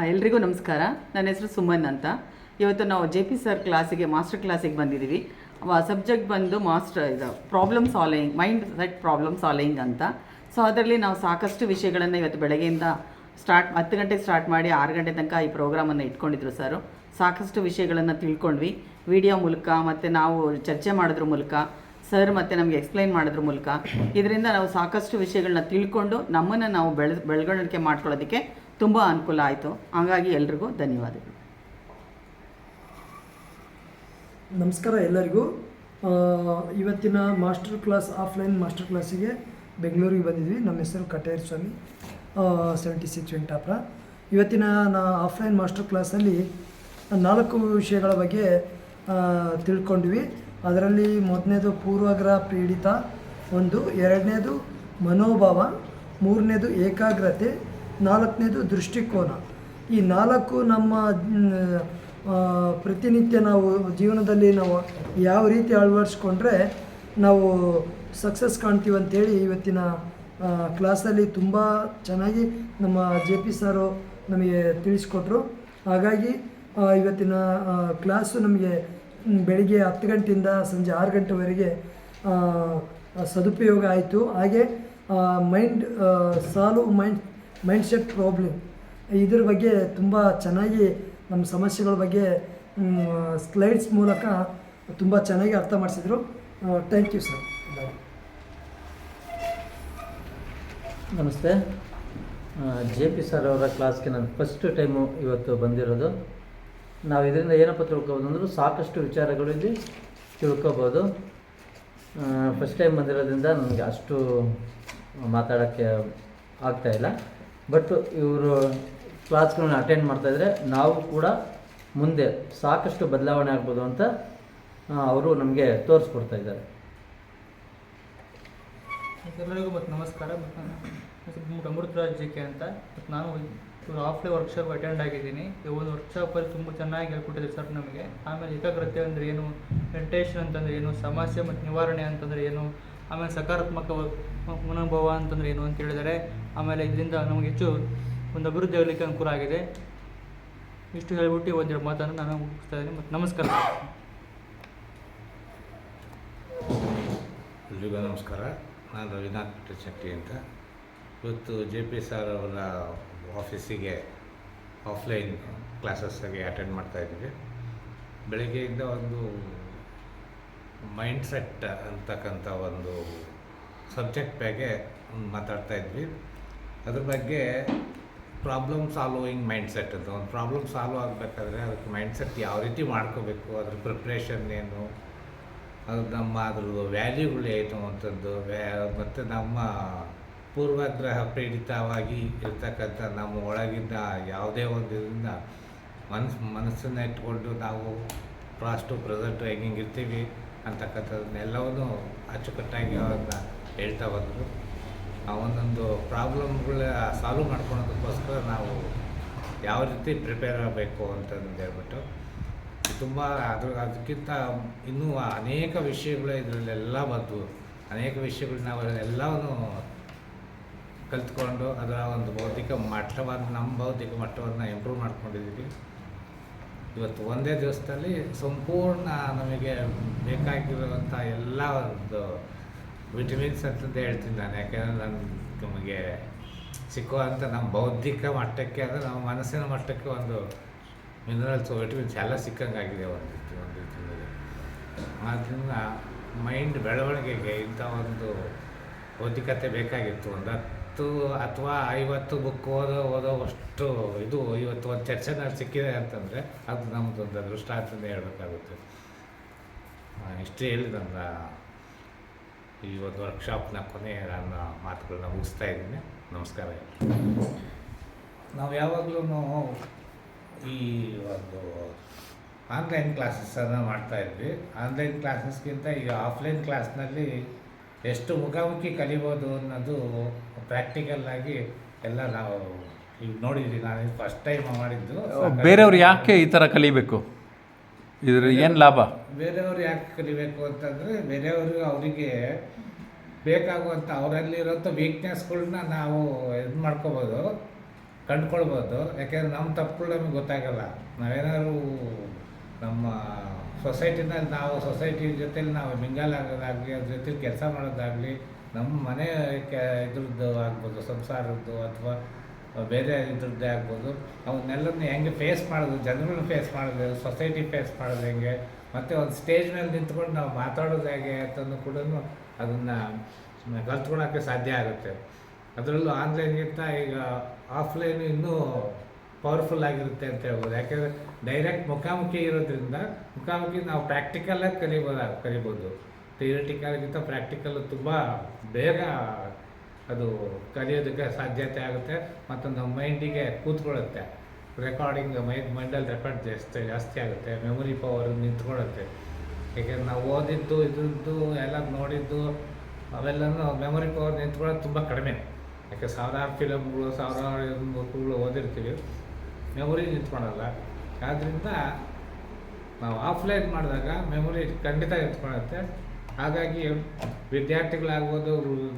ಎಲ್ರಿಗೂ ನಮಸ್ಕಾರ. ನನ್ನ ಹೆಸರು ಸುಮನ್ ಅಂತ. ಇವತ್ತು ನಾವು ಜೆ ಪಿ ಸರ್ ಕ್ಲಾಸಿಗೆ ಮಾಸ್ಟರ್ ಕ್ಲಾಸಿಗೆ ಬಂದಿದ್ದೀವಿ. ಸಬ್ಜೆಕ್ಟ್ ಬಂದು ಇದು problem solving, mind set problem solving ಅಂತ. ಸೊ ಅದರಲ್ಲಿ ನಾವು ಸಾಕಷ್ಟು ವಿಷಯಗಳನ್ನು ಇವತ್ತು ಬೆಳಗ್ಗೆಯಿಂದ 10 ಗಂಟೆಗೆ ಸ್ಟಾರ್ಟ್ ಮಾಡಿ 6 ಗಂಟೆ ತನಕ ಈ ಪ್ರೋಗ್ರಾಮನ್ನು ಇಟ್ಕೊಂಡಿದ್ರು ಸರ್. ಸಾಕಷ್ಟು ವಿಷಯಗಳನ್ನು ತಿಳ್ಕೊಂಡ್ವಿ ವಿಡಿಯೋ ಮೂಲಕ, ಮತ್ತು ನಾವು ಚರ್ಚೆ ಮಾಡೋದ್ರ ಮೂಲಕ, ಸರ್ ಮತ್ತು ನಮಗೆ ಎಕ್ಸ್ಪ್ಲೈನ್ ಮಾಡೋದ್ರ ಮೂಲಕ. ಇದರಿಂದ ನಾವು ಸಾಕಷ್ಟು ವಿಷಯಗಳನ್ನ ತಿಳ್ಕೊಂಡು ನಮ್ಮನ್ನು ನಾವು ಬೆಳವಣಿಗೆ ಮಾಡ್ಕೊಳ್ಳೋದಕ್ಕೆ ತುಂಬ ಅನುಕೂಲ ಆಯಿತು. ಹಾಗಾಗಿ ಎಲ್ರಿಗೂ ಧನ್ಯವಾದಗಳು. ನಮಸ್ಕಾರ ಎಲ್ಲರಿಗೂ. ಇವತ್ತಿನ ಮಾಸ್ಟರ್ ಕ್ಲಾಸ್, ಆಫ್ಲೈನ್ ಮಾಸ್ಟರ್ ಕ್ಲಾಸಿಗೆ ಬೆಂಗಳೂರಿಗೆ ಬಂದಿದ್ವಿ. ನಮ್ಮ ಹೆಸರು ಕಟೇರ್ ಸ್ವಾಮಿ, 76 ವೆಂಕಟಾಪುರ. ಇವತ್ತಿನ ಆಫ್ಲೈನ್ ಮಾಸ್ಟರ್ ಕ್ಲಾಸಲ್ಲಿ 4 ವಿಷಯಗಳ ಬಗ್ಗೆ ತಿಳ್ಕೊಂಡ್ವಿ. ಅದರಲ್ಲಿ ಮೊದಲನೇದು ಪೂರ್ವಗ್ರಹ ಪೀಡಿತ, ಎರಡನೇದು ಮನೋಭಾವ, ಮೂರನೇದು ಏಕಾಗ್ರತೆ, 4ನೇದು ದೃಷ್ಟಿಕೋನ. ಈ 4 ನಮ್ಮ ಪ್ರತಿನಿತ್ಯ ನಾವು ಜೀವನದಲ್ಲಿ ನಾವು ಯಾವ ರೀತಿ ಅಳವಡಿಸ್ಕೊಂಡ್ರೆ ನಾವು ಸಕ್ಸಸ್ ಕಾಣ್ತೀವಿ ಅಂತೇಳಿ ಇವತ್ತಿನ ಕ್ಲಾಸಲ್ಲಿ ತುಂಬ ಚೆನ್ನಾಗಿ ನಮ್ಮ ಜೆ ಪಿ ಸಾರು ನಮಗೆ ತಿಳಿಸ್ಕೊಟ್ರು. ಹಾಗಾಗಿ ಇವತ್ತಿನ ಕ್ಲಾಸು ನಮಗೆ ಬೆಳಿಗ್ಗೆ 10 ಗಂಟೆಯಿಂದ ಸಂಜೆ 6 ಗಂಟೆವರೆಗೆ ಸದುಪಯೋಗ ಆಯಿತು. ಹಾಗೆ ಮೈಂಡ್ ಸೆಟ್ ಪ್ರಾಬ್ಲಮ್, ಇದ್ರ ಬಗ್ಗೆ ತುಂಬ ಚೆನ್ನಾಗಿ ನಮ್ಮ ಸಮಸ್ಯೆಗಳ ಬಗ್ಗೆ ಸ್ಲೈಡ್ಸ್ ಮೂಲಕ ತುಂಬ ಚೆನ್ನಾಗಿ ಅರ್ಥ ಮಾಡಿಸಿದ್ರು. Thank you sir. ನಮಸ್ತೆ. ಜೆ ಪಿ ಸರ್ ಅವರ ಕ್ಲಾಸ್ಗೆ ನಾನು ಫಸ್ಟ್ ಟೈಮು ಇವತ್ತು ಬಂದಿರೋದು. ನಾವು ಇದರಿಂದ ಏನಪ್ಪ ತಿಳ್ಕೊಬೋದು ಅಂದ್ರೆ ಸಾಕಷ್ಟು ವಿಚಾರಗಳು ಇಲ್ಲಿ ತಿಳ್ಕೊಬೋದು. ಫಸ್ಟ್ ಟೈಮ್ ಬಂದಿರೋದ್ರಿಂದ ನನಗೆ ಅಷ್ಟು ಮಾತಾಡೋಕ್ಕೆ ಆಗ್ತಾಯಿಲ್ಲ. ಬಟ್ ಇವರು ಕ್ಲಾಸ್ಗಳನ್ನ ಅಟೆಂಡ್ ಮಾಡ್ತಾಯಿದ್ರೆ ನಾವು ಕೂಡ ಮುಂದೆ ಸಾಕಷ್ಟು ಬದಲಾವಣೆ ಆಗ್ಬೋದು ಅಂತ ಅವರು ನಮಗೆ ತೋರಿಸ್ಕೊಡ್ತಾ ಇದ್ದಾರೆ. ಎಲ್ಲರಿಗೂ ಮತ್ತು ನಮಸ್ಕಾರ. ಅಮೃತರಾಜ್ ಜೆ ಕೆ ಅಂತ. ಮತ್ತು ನಾನು ಇವರು ಆಫ್ಲೈನ್ ವರ್ಕ್ಶಾಪ್ ಅಟೆಂಡ್ ಆಗಿದ್ದೀನಿ. ಈ ಒಂದು ವರ್ಕ್ಶಾಪಲ್ಲಿ ತುಂಬ ಚೆನ್ನಾಗಿ ಹೇಳ್ಕೊಟ್ಟಿದ್ದಾರೆ ಸರ್ ನಮಗೆ. ಆಮೇಲೆ ಏಕಾಗ್ರತೆ ಅಂದರೆ ಏನು, ಮೆಡಿಟೇಷನ್ ಅಂತಂದರೆ ಏನು, ಸಮಸ್ಯೆ ಮತ್ತು ನಿವಾರಣೆ ಅಂತಂದರೆ ಏನು, ಆಮೇಲೆ ಸಕಾರಾತ್ಮಕ ಮನೋಭಾವ ಅಂತಂದರೆ ಏನು ಅಂತ ಹೇಳಿದ್ದಾರೆ. ಆಮೇಲೆ ಇದರಿಂದ ನಮಗೆ ಹೆಚ್ಚು ಒಂದು ಅಭಿವೃದ್ಧಿ ಆಗಲಿಕ್ಕೆ ಅನುಕೂಲ ಆಗಿದೆ. ಇಷ್ಟು ಹೇಳ್ಬಿಟ್ಟು ಒಂದೆರಡು ಮಾತನ್ನು ನಾನು ಮುಗಿಸ್ತಾ ಇದ್ದೀನಿ. ಮತ್ತು ನಮಸ್ಕಾರ. ಎಲ್ರಿಗೂ ನಮಸ್ಕಾರ. ನಾನು ರವಿನಾಥ್ ಶೆಟ್ಟಿ ಅಂತ. ಇವತ್ತು ಜೆ ಪಿ ಸರ್ ಅವರ ಆಫೀಸಿಗೆ ಆಫ್ಲೈನ್ ಕ್ಲಾಸಸ್ಸಾಗಿ ಅಟೆಂಡ್ ಮಾಡ್ತಾಯಿದ್ದೀವಿ. ಬೆಳಗ್ಗೆಯಿಂದ ಒಂದು ಮೈಂಡ್ ಸೆಟ್ ಅಂತಕ್ಕಂಥ ಒಂದು ಸಬ್ಜೆಕ್ಟ್ ಬಗ್ಗೆ ಮಾತಾಡ್ತಾ ಇದ್ವಿ. ಅದ್ರ ಬಗ್ಗೆ ಪ್ರಾಬ್ಲಮ್ ಸಾಲ್ವಿಂಗ್ ಮೈಂಡ್ ಸೆಟ್ ಅಂತ. ಒಂದು ಪ್ರಾಬ್ಲಮ್ ಸಾಲ್ವ್ ಆಗಬೇಕಾದ್ರೆ ಅದಕ್ಕೆ ಮೈಂಡ್ ಸೆಟ್ ಯಾವ ರೀತಿ ಮಾಡ್ಕೋಬೇಕು, ಅದ್ರ ಪ್ರಿಪ್ರೇಷನ್ ಏನು, ಅದು ಅದ್ರದ್ದು ವ್ಯಾಲ್ಯೂಗಳು ಏನು ಅಂತಂದು, ಮತ್ತು ನಮ್ಮ ಪೂರ್ವಗ್ರಹ ಪೀಡಿತವಾಗಿ ಇರ್ತಕ್ಕಂಥ ನಮ್ಮ ಒಳಗಿಂದ ಯಾವುದೇ ಒಂದು ಇದರಿಂದ ಮನಸ್ಸನ್ನು ಇಟ್ಕೊಂಡು ನಾವು ಪಾಸ್ಟು ಪ್ರೆಸೆಂಟು ಹೆಂಗಿರ್ತೀವಿ ಅಂತಕ್ಕಂಥದ್ದನ್ನೆಲ್ಲವೂ ಅಚ್ಚುಕಟ್ಟಾಗಿ ಅವನ್ನ ಹೇಳ್ತಾ ಬಂದರು. ಆ ಒಂದೊಂದು ಪ್ರಾಬ್ಲಮ್ಗಳ ಸಾಲ್ವ್ ಮಾಡ್ಕೊಳೋದಕ್ಕೋಸ್ಕರ ನಾವು ಯಾವ ರೀತಿ ಪ್ರಿಪೇರ್ ಆಗಬೇಕು ಅಂತಂದು ಹೇಳ್ಬಿಟ್ಟು ತುಂಬ ಅದಕ್ಕಿಂತ ಇನ್ನೂ ಅನೇಕ ವಿಷಯಗಳು ಇದರಲ್ಲೆಲ್ಲ ಬಂದು ಅನೇಕ ವಿಷಯಗಳು ನಾವು ಎಲ್ಲವನ್ನೂ ಕಲಿತ್ಕೊಂಡು ಅದರ ಒಂದು ನಮ್ಮ ಬೌದ್ಧಿಕ ಮಟ್ಟವನ್ನು ಇಂಪ್ರೂವ್ ಮಾಡ್ಕೊಂಡಿದ್ದೀವಿ. ಇವತ್ತು ಒಂದೇ ದಿವಸದಲ್ಲಿ ಸಂಪೂರ್ಣ ನಮಗೆ ಬೇಕಾಗಿರುವಂಥ ಎಲ್ಲ ಒಂದು ವಿಟಮಿನ್ಸ್ ಅಂತಂದು ಹೇಳ್ತೀನಿ ನಾನು. ಯಾಕೆಂದರೆ ನಮಗೆ ಸಿಕ್ಕುವಂಥ ನಮ್ಮ ಬೌದ್ಧಿಕ ಮಟ್ಟಕ್ಕೆ, ಅಂದರೆ ನಮ್ಮ ಮನಸ್ಸಿನ ಮಟ್ಟಕ್ಕೆ ಒಂದು ಮಿನರಲ್ಸ್, ವಿಟಮಿನ್ಸ್ ಎಲ್ಲ ಸಿಕ್ಕಂಗಾಗಿದೆ ಒಂದು ರೀತಿಯಲ್ಲಿ. ಆದ್ದರಿಂದ ಮೈಂಡ್ ಬೆಳವಣಿಗೆಗೆ ಇಂಥ ಒಂದು ಬೌದ್ಧಿಕತೆ ಬೇಕಾಗಿತ್ತು. ಒಂದು 10 ಅಥವಾ 50 ಬುಕ್ ಓದೋವಷ್ಟು ಇದು ಇವತ್ತು ಒಂದು ಚರ್ಚೆನ ಸಿಕ್ಕಿದೆ ಅಂತಂದರೆ ಅದು ನಮ್ಮದೊಂದು ಅದೃಷ್ಟ ಅಂತಂದೇ ಹೇಳಬೇಕಾಗುತ್ತೆ. ಇಷ್ಟು ಹೇಳಿ ನನ್ನ ಈ ಒಂದು ವರ್ಕ್ಶಾಪ್ನ ಕೊನೆಯ ನನ್ನ ಮಾತುಗಳನ್ನ ಮುಗಿಸ್ತಾ ಇದ್ದೀನಿ. ನಮಸ್ಕಾರ. ನಾವು ಯಾವಾಗಲೂ ಈ ಒಂದು ಆನ್ಲೈನ್ ಕ್ಲಾಸಸ್ಸನ್ನು ಮಾಡ್ತಾಯಿದ್ವಿ. ಆನ್ಲೈನ್ ಕ್ಲಾಸಸ್ಗಿಂತ ಈಗ ಆಫ್ಲೈನ್ ಕ್ಲಾಸ್ನಲ್ಲಿ ಎಷ್ಟು ಮುಖಾಮುಖಿ ಕಲಿಬೋದು ಅನ್ನೋದು ಪ್ರಾಕ್ಟಿಕಲ್ಲಾಗಿ ಎಲ್ಲ ನಾವು ಈಗ ನೋಡಿದ್ವಿ. ನಾನು ಫಸ್ಟ್ ಟೈಮ್ ಮಾಡಿದ್ದು. ಬೇರೆಯವ್ರು ಯಾಕೆ ಈ ಥರ ಕಲಿಬೇಕು, ಇದ್ರ ಏನು ಲಾಭ? ಬೇರೆಯವ್ರು ಯಾಕೆ ಕಲಿಬೇಕು ಅಂತಂದರೆ, ಬೇರೆಯವರು ಅವರಿಗೆ ಬೇಕಾಗುವಂಥ ಅವರಲ್ಲಿರೋಂಥ ವೀಕ್ನೆಸ್ಗಳನ್ನ ನಾವು ಇದು ಮಾಡ್ಕೋಬೋದು. ಕಂಡುಕೊಳ್ಬೋದು. ಯಾಕೆಂದರೆ ನಮ್ಮ ತಪ್ಪುಗಳು ನಮಗೆ ಗೊತ್ತಾಗಲ್ಲ. ನಾವೇನಾದ್ರು ನಮ್ಮ ಸೊಸೈಟಿನಲ್ಲಿ ನಾವು ಸೊಸೈಟಿ ಜೊತೆಲಿ ನಾವು ಮಿಂಗಲ್ ಆಗೋದಾಗಲಿ, ಅದ್ರ ಜೊತೆಲಿ ಕೆಲಸ ಮಾಡೋದಾಗಲಿ, ನಮ್ಮ ಮನೆ ಇದ್ರದ್ದು ಆಗ್ಬೋದು, ಸಂಸಾರದ್ದು ಅಥವಾ ಬೇರೆ ಇದ್ರದ್ದೇ ಆಗ್ಬೋದು, ಅವನ್ನೆಲ್ಲರನ್ನ ಹೆಂಗೆ ಫೇಸ್ ಮಾಡೋದು, ಜನಗಳನ್ನ ಫೇಸ್ ಮಾಡೋದು, ಸೊಸೈಟಿ ಫೇಸ್ ಮಾಡೋದು ಹೆಂಗೆ, ಮತ್ತು ಒಂದು ಸ್ಟೇಜ್ ಮೇಲೆ ನಿಂತ್ಕೊಂಡು ನಾವು ಮಾತಾಡೋದು ಹೇಗೆ ಅಂತಲೂ ಕೂಡ ಅದನ್ನು ಕಲ್ತ್ಕೊಳೋಕ್ಕೆ ಸಾಧ್ಯ ಆಗುತ್ತೆ. ಅದರಲ್ಲೂ ಆನ್ಲೈನ್ಗಿಂತ ಈಗ ಆಫ್ಲೈನು ಇನ್ನೂ ಪವರ್ಫುಲ್ ಆಗಿರುತ್ತೆ ಅಂತ ಹೇಳ್ಬೋದು. ಯಾಕೆಂದರೆ ಡೈರೆಕ್ಟ್ ಮುಖಾಮುಖಿ ಇರೋದ್ರಿಂದ ಮುಖಾಮುಖಿ ನಾವು ಪ್ರಾಕ್ಟಿಕಲಾಗಿ ಕಲಿಬೋದು. ಥಿಯರಿಟಿಕಲ್ಗಿಂತ ಪ್ರಾಕ್ಟಿಕಲ್ಲು ತುಂಬ ಬೇಗ ಅದು ಕಲಿಯೋದಕ್ಕೆ ಸಾಧ್ಯತೆ ಆಗುತ್ತೆ ಮತ್ತು ನಮ್ಮ ಮೈಂಡಿಗೆ ಕೂತ್ಕೊಳ್ಳುತ್ತೆ. ರೆಕಾರ್ಡಿಂಗ್ ಮೈಂಡಲ್ಲಿ ರೆಕಾರ್ಡ್ ಜಾಸ್ತಿ ಆಗುತ್ತೆ, ಮೆಮೊರಿ ಪವರ್ ನಿಂತ್ಕೊಳ್ಳುತ್ತೆ. ಏಕೆಂದರೆ ನಾವು ಓದಿದ್ದು ಇದ್ರದ್ದು ಎಲ್ಲ ನೋಡಿದ್ದು ಅವೆಲ್ಲನೂ ಮೆಮೊರಿ ಪವರ್ ನಿಂತ್ಕೊಳ್ಳೋದು ತುಂಬ ಕಡಿಮೆ. ಯಾಕೆ ಸಾವಿರಾರು ಫಿಲಮ್ಗಳು, ಸಾವಿರಾರು ಬುಕ್ಗಳು ಓದಿರ್ತೀವಿ, ಮೆಮೊರಿ ನಿಂತ್ಕೊಳ್ಳಲ್ಲ. ಆದ್ದರಿಂದ ನಾವು ಆಫ್ಲೈನ್ ಮಾಡಿದಾಗ ಮೆಮೊರಿ ಖಂಡಿತ ನಿಂತ್ಕೊಳ್ಳುತ್ತೆ. ಹಾಗಾಗಿ ವಿದ್ಯಾರ್ಥಿಗಳಾಗ್ಬೋದು,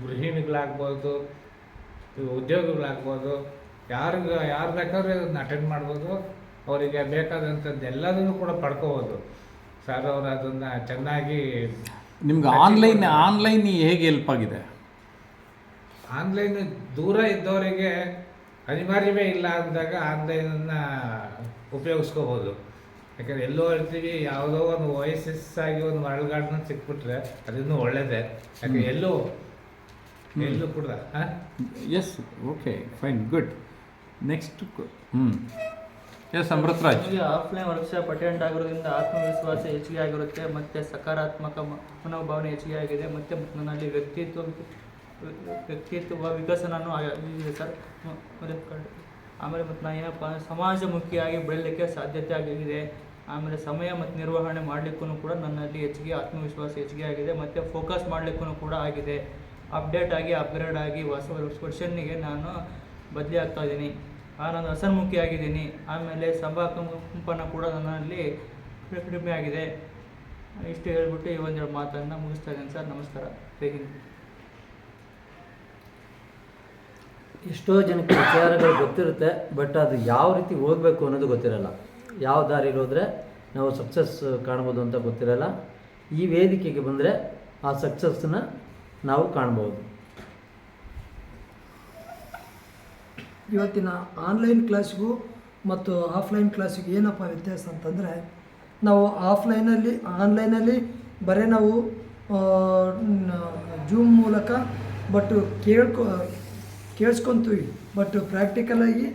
ಗೃಹಿಣಿಗಳಾಗ್ಬೋದು, ಉದ್ಯೋಗಿಗಳಾಗ್ಬೋದು, ಯಾರು ಬೇಕಾದ್ರೂ ಅದನ್ನು ಅಟೆಂಡ್ ಮಾಡ್ಬೋದು. ಅವರಿಗೆ ಬೇಕಾದಂಥದ್ದು ಎಲ್ಲದನ್ನು ಕೂಡ ಪಡ್ಕೋಬೋದು. ಸರ್ ಅವರು ಅದನ್ನು ಚೆನ್ನಾಗಿ ನಿಮ್ಗೆ ಆನ್ಲೈನ್ ಹೇಗೆ ಹೆಲ್ಪ್ ಆಗಿದೆ? ಆನ್ಲೈನ್ ದೂರ ಇದ್ದವರಿಗೆ ಅನಿವಾರ್ಯವೇ ಇಲ್ಲ ಅಂದಾಗ ಆನ್ಲೈನನ್ನು ಉಪಯೋಗಿಸ್ಕೋಬೋದು. ಯಾಕಂದರೆ ಎಲ್ಲೋ ಇರ್ತೀವಿ, ಯಾವುದೋ ಒಂದು ವಯಸ್ಸಾಗಿ ಒಂದು ಮರಳುಗಾಡನ್ನ ಸಿಕ್ಬಿಟ್ರೆ ಅದನ್ನು ಒಳ್ಳೆಯದೇ. ಯಾಕೆ ಎಲ್ಲೂ ಕೂಡ yes, okay, fine, good. Next S Amritraj. ನಮಗೆ ಆಫ್ಲೈನ್ ವರ್ಕ್ಶಾಪ್ ಅಟೆಂಡ್ ಆಗಿರೋದ್ರಿಂದ ಆತ್ಮವಿಶ್ವಾಸ ಹೆಚ್ಚಿಗೆ ಆಗಿರುತ್ತೆ ಮತ್ತು ಸಕಾರಾತ್ಮಕ ಮನೋಭಾವನೆ ಹೆಚ್ಚಿಗೆ ಆಗಿದೆ ಮತ್ತು ನನ್ನಲ್ಲಿ ವ್ಯಕ್ತಿತ್ವ ವಿಕಸನೂ ಆಗಿದೆ ಸರ್. ಆಮೇಲೆ ಮತ್ತು ನಾನು ಏನಪ್ಪ ಸಮಾಜಮುಖಿಯಾಗಿ ಬೆಳೀಲಿಕ್ಕೆ ಸಾಧ್ಯತೆ ಆಗಿದೆ. ಆಮೇಲೆ ಸಮಯ ಮತ್ತು ನಿರ್ವಹಣೆ ಮಾಡಲಿಕ್ಕೂ ಕೂಡ ನನ್ನಲ್ಲಿ ಆತ್ಮವಿಶ್ವಾಸ ಹೆಚ್ಚಿಗೆ ಆಗಿದೆ ಮತ್ತು ಫೋಕಸ್ ಮಾಡಲಿಕ್ಕೂ ಕೂಡ ಆಗಿದೆ. ಅಪ್ಡೇಟ್ ಆಗಿ ಅಪ್ಗ್ರೇಡ್ ಆಗಿ ಹೊಸ ವರ್ಷನ್ನಿಗೆ ನಾನು ಬದಲಿ ಆಗ್ತಾ ಇದ್ದೀನಿ. ನಾನು ಹಸನ್ಮುಖಿಯಾಗಿದ್ದೀನಿ. ಆಮೇಲೆ ಸಂಭಾಕಂಪನ ಕೂಡ ನನ್ನಲ್ಲಿ ಕಡಿಮೆ ಆಗಿದೆ. ಇಷ್ಟು ಹೇಳ್ಬಿಟ್ಟು ಈ ಒಂದೆರಡು ಮಾತನ್ನು ಮುಗಿಸ್ತಾ ಇದ್ದೀನಿ ಸರ್. ನಮಸ್ಕಾರ. ಬೇಕಿಂಗ್ ಎಷ್ಟೋ ಜನಕ್ಕೆ ವಿಚಾರಗಳು ಗೊತ್ತಿರುತ್ತೆ, ಬಟ್ ಅದು ಯಾವ ರೀತಿ ಹೋಗಬೇಕು ಅನ್ನೋದು ಗೊತ್ತಿರಲ್ಲ. ಯಾವ ದಾರಿಲಿ ಹೋದರೆ ನಾವು ಸಕ್ಸಸ್ ಕಾಣ್ಬೋದು ಅಂತ ಗೊತ್ತಿರಲ್ಲ. ಈ ವೇದಿಕೆಗೆ ಬಂದರೆ ಆ ಸಕ್ಸಸ್ಸನ್ನ ನಾವು ಕಾಣ್ಬೋದು. ಇವತ್ತಿನ ಆನ್ಲೈನ್ ಕ್ಲಾಸ್ಗೂ ಮತ್ತು ಆಫ್ಲೈನ್ ಕ್ಲಾಸಿಗೂ ಏನಪ್ಪ ವ್ಯತ್ಯಾಸ ಅಂತಂದರೆ, ನಾವು ಆನ್ಲೈನಲ್ಲಿ ಬರೀ ನಾವು ಜೂಮ್ ಮೂಲಕ ಬಟ್ ಕೇಳಿಸ್ಕೊತೀವಿ, ಬಟ್ ಪ್ರಾಕ್ಟಿಕಲಾಗಿ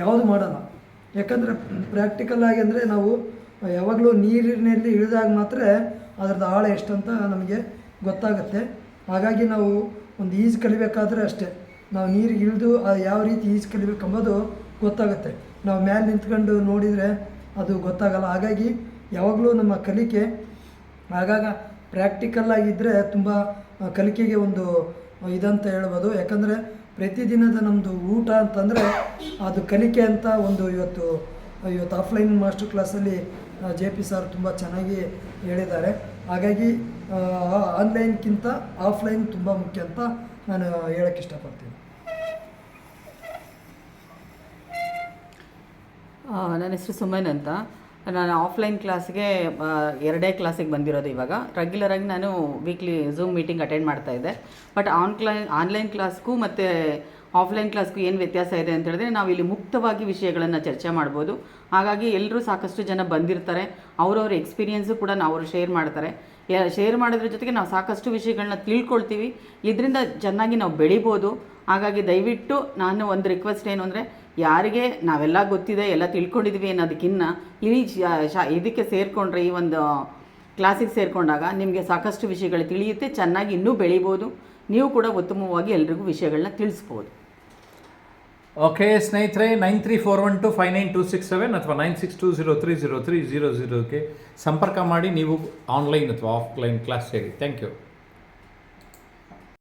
ಯಾವುದು ಮಾಡಲ್ಲ. ಯಾಕಂದರೆ ಪ್ರಾಕ್ಟಿಕಲಾಗಿ ಅಂದರೆ ನಾವು ಯಾವಾಗಲೂ ನೀರಿನಲ್ಲಿ ಇಳಿದಾಗ ಮಾತ್ರ ಅದರದ್ದು ಆಳ ಎಷ್ಟಂತ ನಮಗೆ ಗೊತ್ತಾಗುತ್ತೆ. ಹಾಗಾಗಿ ನಾವು ಒಂದು ಈಜು ಕಲಿಬೇಕಾದ್ರೆ ಅಷ್ಟೇ, ನಾವು ನೀರಿಗೆ ಇಳಿದು ಯಾವ ರೀತಿ ಈಜು ಕಲಿಬೇಕೆಂಬುದು ಗೊತ್ತಾಗುತ್ತೆ. ನಾವು ಮೇಲೆ ನಿಂತ್ಕೊಂಡು ನೋಡಿದರೆ ಅದು ಗೊತ್ತಾಗಲ್ಲ. ಹಾಗಾಗಿ ಯಾವಾಗಲೂ ನಮ್ಮ ಕಲಿಕೆ ಆಗಾಗ ಪ್ರಾಕ್ಟಿಕಲ್ಲಾಗಿದ್ದರೆ ತುಂಬ ಕಲಿಕೆಗೆ ಒಂದು ಇದಂತ ಹೇಳ್ಬೋದು. ಯಾಕಂದರೆ ಪ್ರತಿದಿನದ ನಮ್ಮದು ಊಟ ಅಂತಂದರೆ ಅದು ಕಲಿಕೆ ಅಂತ ಒಂದು ಇವತ್ತು ಆಫ್ಲೈನ್ ಮಾಸ್ಟರ್ ಕ್ಲಾಸಲ್ಲಿ JP ಸರ್ ತುಂಬ ಚೆನ್ನಾಗಿ ಹೇಳಿದ್ದಾರೆ. ಹಾಗಾಗಿ ಆನ್ಲೈನ್ಗಿಂತ ಆಫ್ಲೈನ್ ತುಂಬ ಮುಖ್ಯ ಅಂತ ನಾನು ಹೇಳೋಕ್ಕೆ ಇಷ್ಟಪಡ್ತೀನಿ. ನನ್ನ ಹೆಸರು ಸುಮನ್ ಅಂತ. ನಾನು ಆಫ್ಲೈನ್ ಕ್ಲಾಸ್ಗೆ 2 ಕ್ಲಾಸಿಗೆ ಬಂದಿರೋದು. ಇವಾಗ ರೆಗ್ಯುಲರಾಗಿ ನಾನು ವೀಕ್ಲಿ ಝೂಮ್ ಮೀಟಿಂಗ್ ಅಟೆಂಡ್ ಮಾಡ್ತಾಯಿದ್ದೆ. ಬಟ್ ಆನ್ಲೈನ್ ಕ್ಲಾಸ್ಗೂ ಮತ್ತು ಆಫ್ಲೈನ್ ಕ್ಲಾಸ್ಗೂ ಏನು ವ್ಯತ್ಯಾಸ ಇದೆ ಅಂತ ಹೇಳಿದ್ರೆ, ನಾವು ಇಲ್ಲಿ ಮುಕ್ತವಾಗಿ ವಿಷಯಗಳನ್ನು ಚರ್ಚೆ ಮಾಡ್ಬೋದು. ಹಾಗಾಗಿ ಎಲ್ಲರೂ ಸಾಕಷ್ಟು ಜನ ಬಂದಿರ್ತಾರೆ, ಅವರವ್ರ ಎಕ್ಸ್ಪೀರಿಯೆನ್ಸು ಕೂಡ ಅವರು ಶೇರ್ ಮಾಡ್ತಾರೆ. ಶೇರ್ ಮಾಡೋದ್ರ ಜೊತೆಗೆ ನಾವು ಸಾಕಷ್ಟು ವಿಷಯಗಳನ್ನ ತಿಳ್ಕೊಳ್ತೀವಿ. ಇದರಿಂದ ಚೆನ್ನಾಗಿ ನಾವು ಬೆಳಿಬೋದು. ಹಾಗಾಗಿ ದಯವಿಟ್ಟು ನಾನು ಒಂದು ರಿಕ್ವೆಸ್ಟ್ ಏನು ಅಂದರೆ, ಯಾರಿಗೆ ನಾವೆಲ್ಲ ಗೊತ್ತಿದೆ, ಎಲ್ಲ ತಿಳ್ಕೊಂಡಿದ್ವಿ ಅನ್ನೋದಕ್ಕಿಂತ ಇದಕ್ಕೆ ಸೇರಿಕೊಂಡ್ರೆ, ಈ ಒಂದು ಕ್ಲಾಸಿಗೆ ಸೇರಿಕೊಂಡಾಗ ನಿಮಗೆ ಸಾಕಷ್ಟು ವಿಷಯಗಳು ತಿಳಿಯುತ್ತೆ, ಚೆನ್ನಾಗಿ ಇನ್ನೂ ಬೆಳಿಬೋದು. ನೀವು ಕೂಡ ಉತ್ತಮವಾಗಿ ಎಲ್ರಿಗೂ ವಿಷಯಗಳನ್ನ ತಿಳಿಸ್ಬೋದು. ಓಕೆ ಸ್ನೇಹಿತರೆ, 9341259267 ಅಥವಾ 9620303000ಗೆ ಸಂಪರ್ಕ ಮಾಡಿ ನೀವು ಆನ್ಲೈನ್ ಅಥವಾ ಆಫ್ಲೈನ್ ಕ್ಲಾಸ್ ಸೇರಿ. Thank you.